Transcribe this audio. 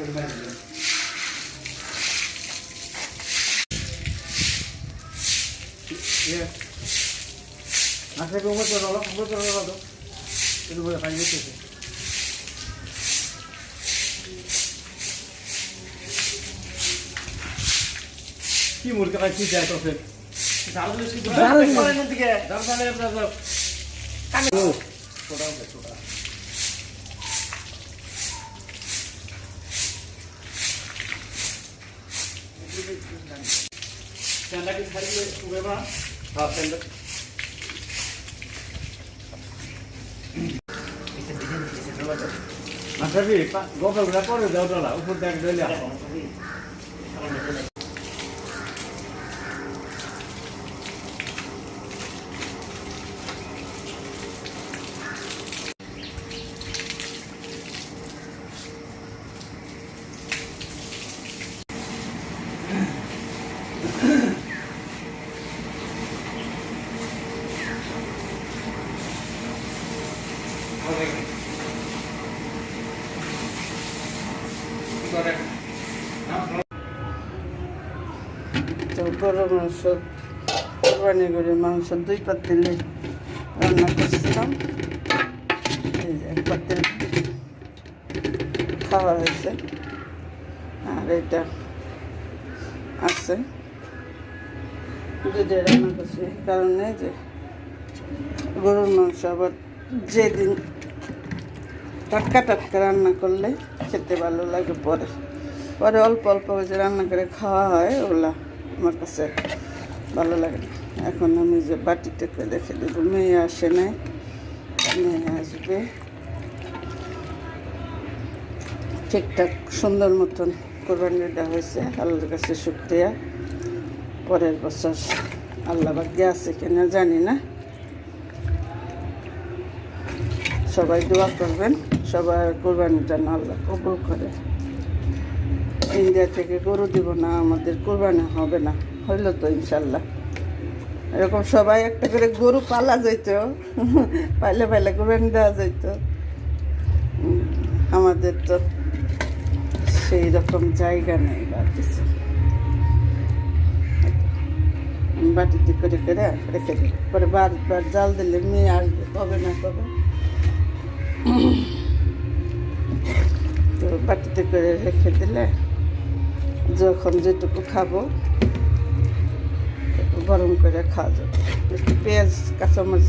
আজকে উপর করে দাও এর উপরে পানি দিতে কি মুরগি পাই কি যায় তোকে জাল বেশি করে না দিকে দাম জানে দাও কানে ছোটা ছোটা ঠান্ডা কি ছাড়িয়ে শুবে না হ্যাঁ ঠান্ডা আচ্ছা কি গোপালগুলা করে দাও দাদা উপর দেখ দিলে তো গরুর মাংস কোরবানি করে মাংস 2 পাতিলে রান্না করছিলাম। এই যে 1 পাতিল খাওয়া হয়েছে আর এটা আছে দুধে রান্না করছি কারণে যে গরুর মাংস আবার যেদিন টাটকা টাটকা রান্না করলে খেতে ভালো লাগে। পরে পরে অল্প অল্প যে রান্না করে খাওয়া হয় ওগুলা আমার কাছে ভালো লাগে না। এখন আমি যে বাটিতে করে রেখে দেবো, মেয়ে আসে নাই, মেয়ে আসবে ঠিকঠাক সুন্দর মতন কোরবানিটা হয়েছে। আল্লাহর কাছে শুকরিয়া। পরের বছর আল্লাহ ভাগ্যে আছে কিনা জানি না, সবাই দোয়া করবেন সবার কোরবানির জন্য আল্লাহ কবুল করে। ইন্ডিয়া থেকে গরু দিব না, আমাদের কোরবানি হবে না, হইল তো ইনশাল্লাহ। এরকম সবাই একটা করে গরু পালা যাইত, পাইলে পাইলে কোরবানি দেওয়া যাইত। আমাদের তো সেই রকম জায়গা নেই বাড়িতে। বাটিতে করে করে রেখে দিই, পরে বারবার জাল দিলে মেয়ে আসবে, কবে না কবে। তো বাটিতে করে রেখে দিলে যখন যেটুকু খাবো গরম করে খাওয়া যাবে। একটু পেঁয়াজ কাঁচামরিচ